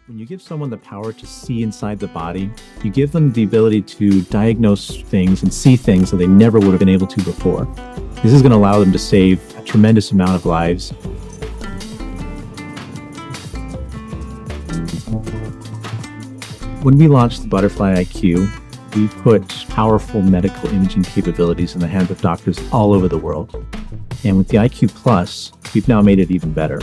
When you give someone the power to see inside the body, you give them the ability to diagnose things and see things that they never would have been able to before. This is going to allow them to save a tremendous amount of lives. When we launched the ButterflyiQ, we put powerful medical imaging capabilities in the hands of doctors all over the world. And with the IQ Plus, we've now made it even better.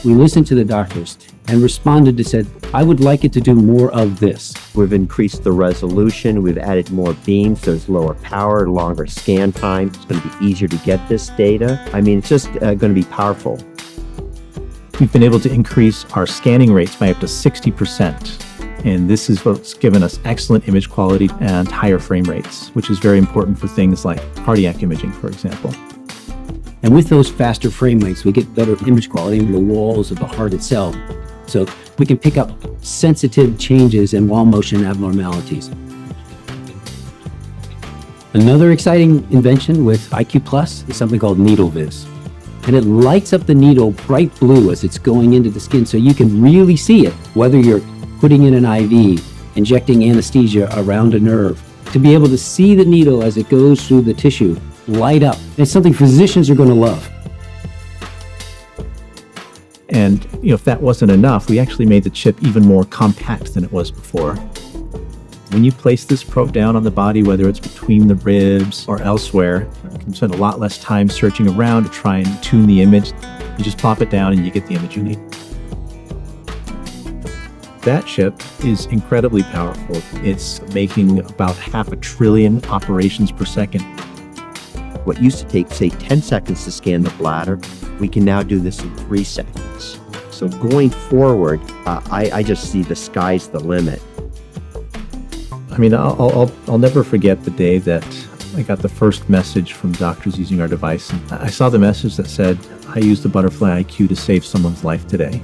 We listened to the doctors and responded to said, I would like it to do more of this. We've increased the resolution. We've added more beams. There's lower power, longer scan time. It's going to be easier to get this data. I mean, it's just going to be powerful. We've been able to increase our scanning rates by up to 60%. And this is what's given us excellent image quality and higher frame rates, which is very important for things like cardiac imaging, for example. And with those faster frame rates, we get better image quality in the walls of the heart itself. So we can pick up sensitive changes in wall motion abnormalities. Another exciting invention with IQ Plus is something called NeedleViz. And it lights up the needle bright blue as it's going into the skin so you can really see it, whether you're putting in an IV, injecting anesthesia around a nerve, to be able to see the needle as it goes through the tissue light up. It's something physicians are going to love. And if that wasn't enough, we actually made the chip even more compact than it was before. When you place this probe down on the body, whether it's between the ribs or elsewhere, you can spend a lot less time searching around to try and tune the image. You just pop it down and you get the image you need. That chip is incredibly powerful. It's making about 500 billion operations per second. What used to take, say, 10 seconds to scan the bladder, we can now do this in 3 seconds. So going forward, I just see the sky's the limit. I mean, I'll never forget the day that I got the first message from doctors using our device. And I saw the message that said, I used the ButterflyiQ to save someone's life today.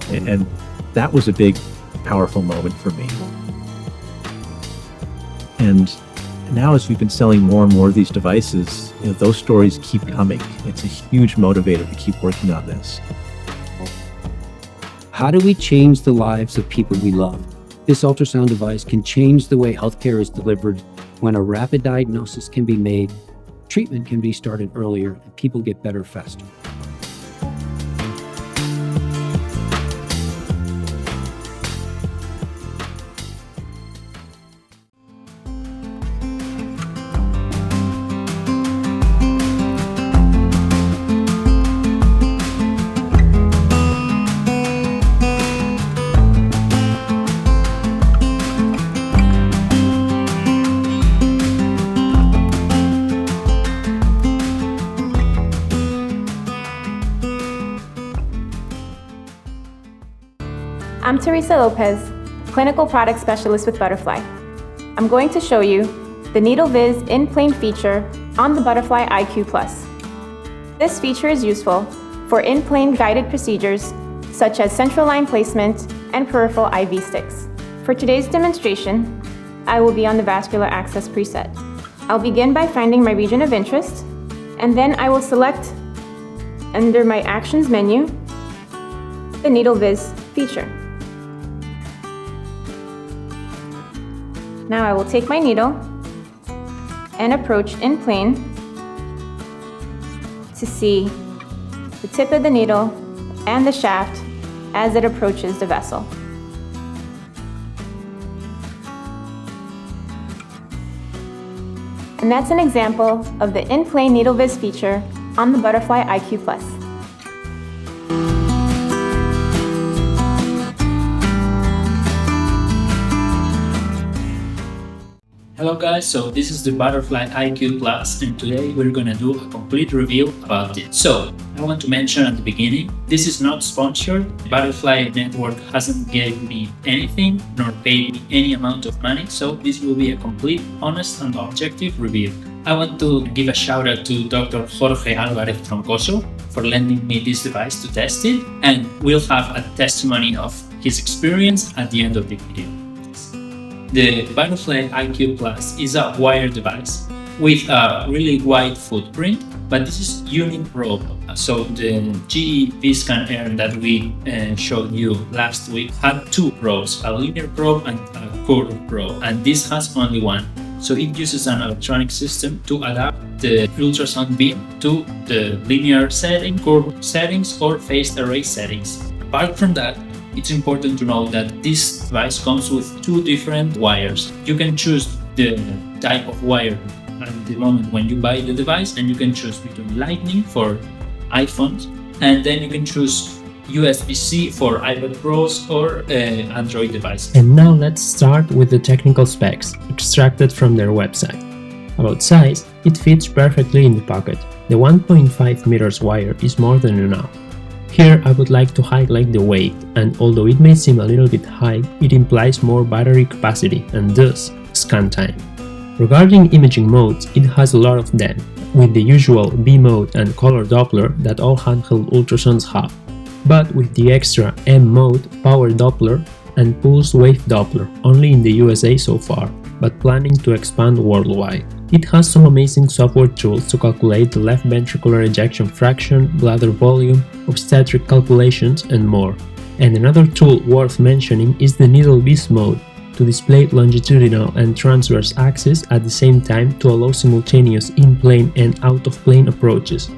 And that was a big, powerful moment for me. And now, as we've been selling more and more of these devices, those stories keep coming. It's a huge motivator to keep working on this. How do we change the lives of people we love? This ultrasound device can change the way healthcare is delivered when a rapid diagnosis can be made, treatment can be started earlier, and people get better faster. I'm Teresa Lopez, Clinical Product Specialist with Butterfly. I'm going to show you the NeedleViz in-plane feature on the ButterflyiQ Plus. This feature is useful for in-plane guided procedures such as central line placement and peripheral IV sticks. For today's demonstration, I will be on the vascular access preset. I'll begin by finding my region of interest, and then I will select under my Actions menu the NeedleViz feature. Now I will take my needle and approach in plane to see the tip of the needle and the shaft as it approaches the vessel. And that's an example of the in-plane NeedleViz feature on the ButterflyiQ Plus. Hello guys, so this is the ButterflyiQ Plus, and today we're gonna do a complete review about it. So, I want to mention at the beginning, this is not sponsored. Butterfly Network hasn't given me anything, nor paid me any amount of money, so this will be a complete, honest and objective review. I want to give a shout out to Dr. Jorge Alvarez Troncoso for lending me this device to test it, and we'll have a testimony of his experience at the end of the video. The ButterflyiQ Plus is a wired device with a really wide footprint but this is unit probe. So the GE Vscan Air that we showed you last week had two probes, a linear probe and a curve probe, and this has only one. So it uses an electronic system to adapt the ultrasound beam to the linear setting, curve settings, or phased array settings. Apart from that, it's important to know that this device comes with two different wires. You can choose the type of wire at the moment when you buy the device, and you can choose between Lightning for iPhones, and then you can choose USB-C for iPad Pros or Android devices. And now let's start with the technical specs extracted from their website. About size, it fits perfectly in the pocket. The 1.5 meters wire is more than enough. Here I would like to highlight the weight, and although it may seem a little bit high, it implies more battery capacity and thus scan time. Regarding imaging modes, it has a lot of them, with the usual B mode and color Doppler that all handheld ultrasounds have, but with the extra M mode, power Doppler, and pulse wave Doppler, only in the USA so far, but planning to expand worldwide. It has some amazing software tools to calculate the left ventricular ejection fraction, bladder volume, obstetric calculations, and more. And another tool worth mentioning is the needle viz mode, to display longitudinal and transverse axes at the same time to allow simultaneous in-plane and out-of-plane approaches.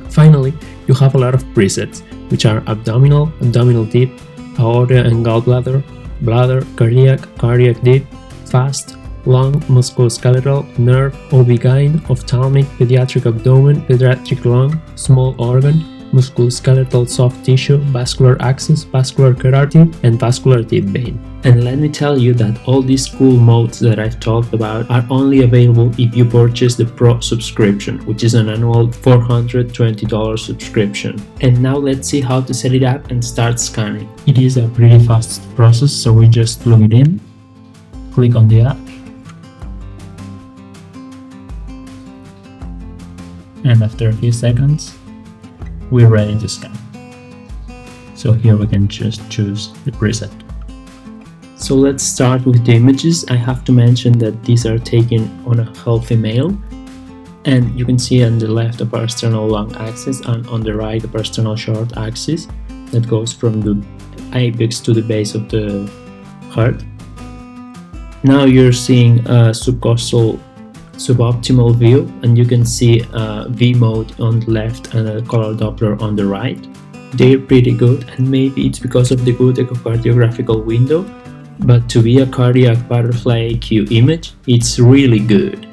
Finally, you have a lot of presets, which are abdominal, abdominal deep, aorta and gallbladder, bladder, cardiac deep, fast, lung, musculoskeletal, nerve, OB-GYN, ophthalmic, pediatric abdomen, pediatric lung, small organ, musculoskeletal soft tissue, vascular access, vascular carotid, and vascular deep vein. And let me tell you that all these cool modes that I've talked about are only available if you purchase the Pro subscription, which is an annual $420 subscription. And now let's see how to set it up and start scanning. It is a pretty fast process, so we just plug it in, click on the app, and after a few seconds, we're ready to scan. So here we can just choose the preset. So let's start with the images. I have to mention that these are taken on a healthy male, and you can see on the left a parasternal long axis and on the right a parasternal short axis that goes from the apex to the base of the heart. Now you're seeing a subcostal suboptimal view, and you can see a V mode on the left and a color Doppler on the right. They're pretty good, and maybe it's because of the good echocardiographical window, but to be a cardiac ButterflyiQ image, it's really good.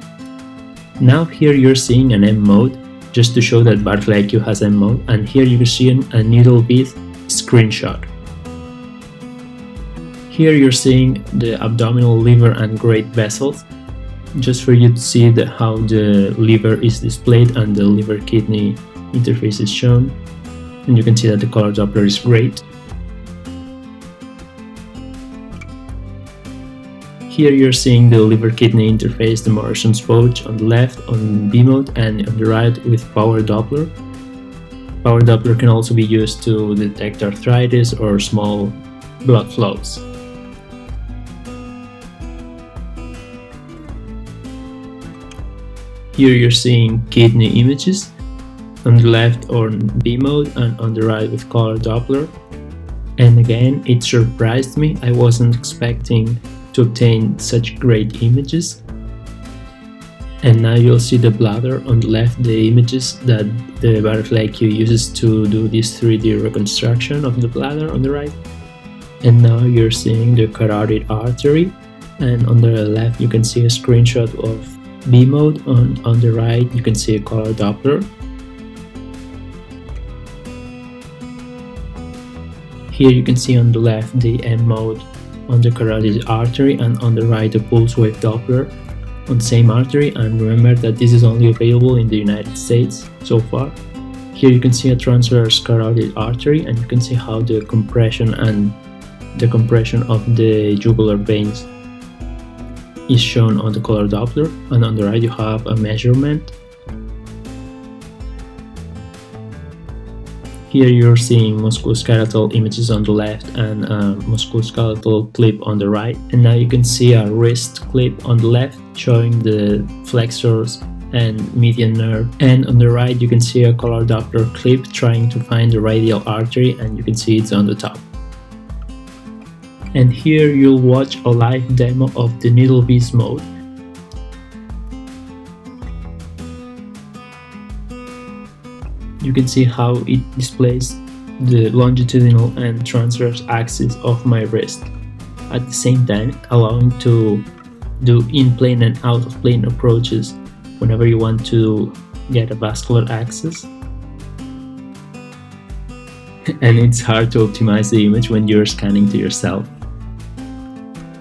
Now here you're seeing an M mode, just to show that ButterflyiQ has M mode, and here you can see a needle width screenshot. Here you're seeing the abdominal liver and great vessels, just for you to see how the liver is displayed and the liver-kidney interface is shown. And you can see that the color Doppler is great. Here you're seeing the liver-kidney interface, the Morrison's pouch on the left on B mode, and on the right with power Doppler. Power Doppler can also be used to detect arthritis or small blood flows. Here you're seeing kidney images, on the left on B mode and on the right with color Doppler. And again, it surprised me. I wasn't expecting to obtain such great images. And now you'll see the bladder on the left, the images that the ButterflyiQ uses to do this 3D reconstruction of the bladder on the right. And now you're seeing the carotid artery, and on the left you can see a screenshot of B mode, on the right you can see a color Doppler. Here you can see on the left the M mode on the carotid artery, and on the right a pulse wave Doppler on the same artery, and remember that this is only available in the United States so far. Here you can see a transverse carotid artery, and you can see how the compression of the jugular veins is shown on the color Doppler, and on the right you have a measurement. Here you're seeing musculoskeletal images on the left and a musculoskeletal clip on the right, and now you can see a wrist clip on the left showing the flexors and median nerve. And on the right you can see a color Doppler clip trying to find the radial artery, and you can see it's on the top. And here you'll watch a live demo of the needle viz mode. You can see how it displays the longitudinal and transverse axis of my wrist, at the same time allowing to do in-plane and out-of-plane approaches whenever you want to get a vascular access. And it's hard to optimize the image when you're scanning to yourself.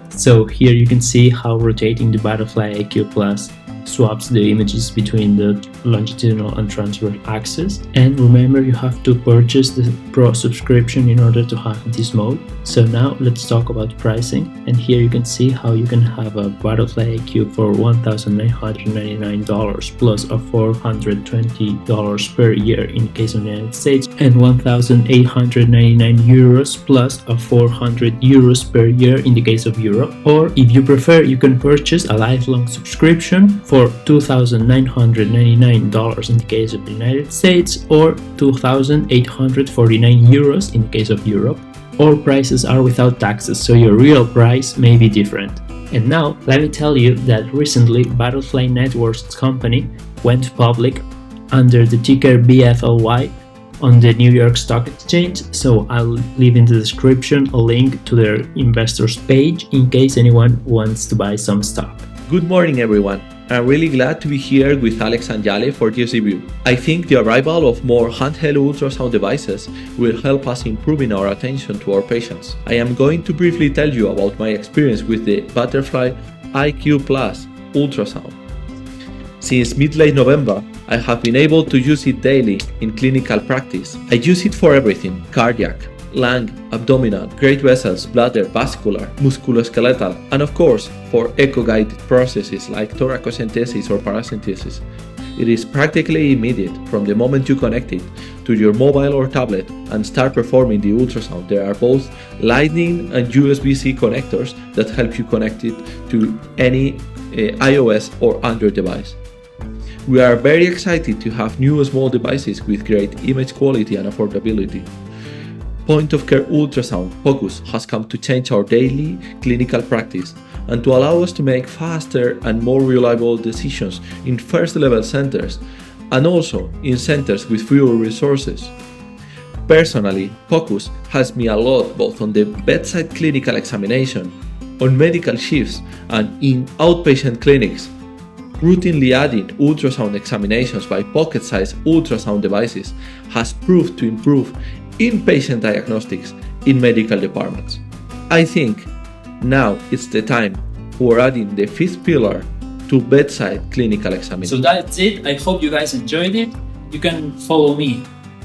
So here you can see how rotating the ButterflyiQ Plus swaps the images between the longitudinal and transverse axis. And remember, you have to purchase the Pro subscription in order to have this mode. So now let's talk about pricing. And here you can see how you can have a ButterflyiQ for $1,999 plus a $420 per year in the case of the United States, and 1,899 euros plus a 400 euros per year in the case of Europe. Or if you prefer, you can purchase a lifelong subscription for $2,999 in the case of the United States, or 2,849 euros in the case of Europe. All prices are without taxes, so your real price may be different. And now, let me tell you that recently Butterfly Networks company went public under the ticker BFLY on the New York Stock Exchange, so I'll leave in the description a link to their investors page in case anyone wants to buy some stock. Good morning, everyone. I'm really glad to be here with Alex and Yale for this review. I think the arrival of more handheld ultrasound devices will help us improving our attention to our patients. I am going to briefly tell you about my experience with the ButterflyiQ Plus ultrasound. Since mid-late November, I have been able to use it daily in clinical practice. I use it for everything: cardiac, lung, abdominal, great vessels, bladder, vascular, musculoskeletal, and of course for echo-guided processes like thoracentesis or paracentesis. It is practically immediate from the moment you connect it to your mobile or tablet and start performing the ultrasound. There are both Lightning and USB-C connectors that help you connect it to any iOS or Android device. We are very excited to have new small devices with great image quality and affordability. Point-of-care ultrasound focus has come to change our daily clinical practice and to allow us to make faster and more reliable decisions in first-level centers and also in centers with fewer resources. Personally, Focus helps me a lot both on the bedside clinical examination, on medical shifts, and in outpatient clinics. Routinely adding ultrasound examinations by pocket-sized ultrasound devices has proved to improve inpatient diagnostics in medical departments. I think now it's the time for adding the fifth pillar to bedside clinical examination. So that's it. I hope you guys enjoyed it. You can follow me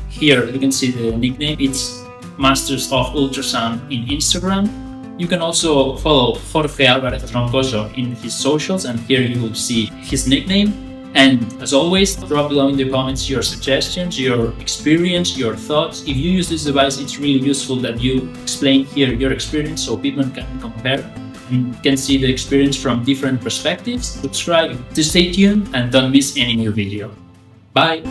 here. You can see the nickname. It's Masters of Ultrasound in Instagram. You can also follow Jorge Alvarez Troncoso in his socials, and here you will see his nickname. And as always, drop below in the comments your suggestions, your experience, your thoughts. If you use this device, it's really useful that you explain here your experience so people can compare and can see the experience from different perspectives. Subscribe to stay tuned and don't miss any new video. Bye!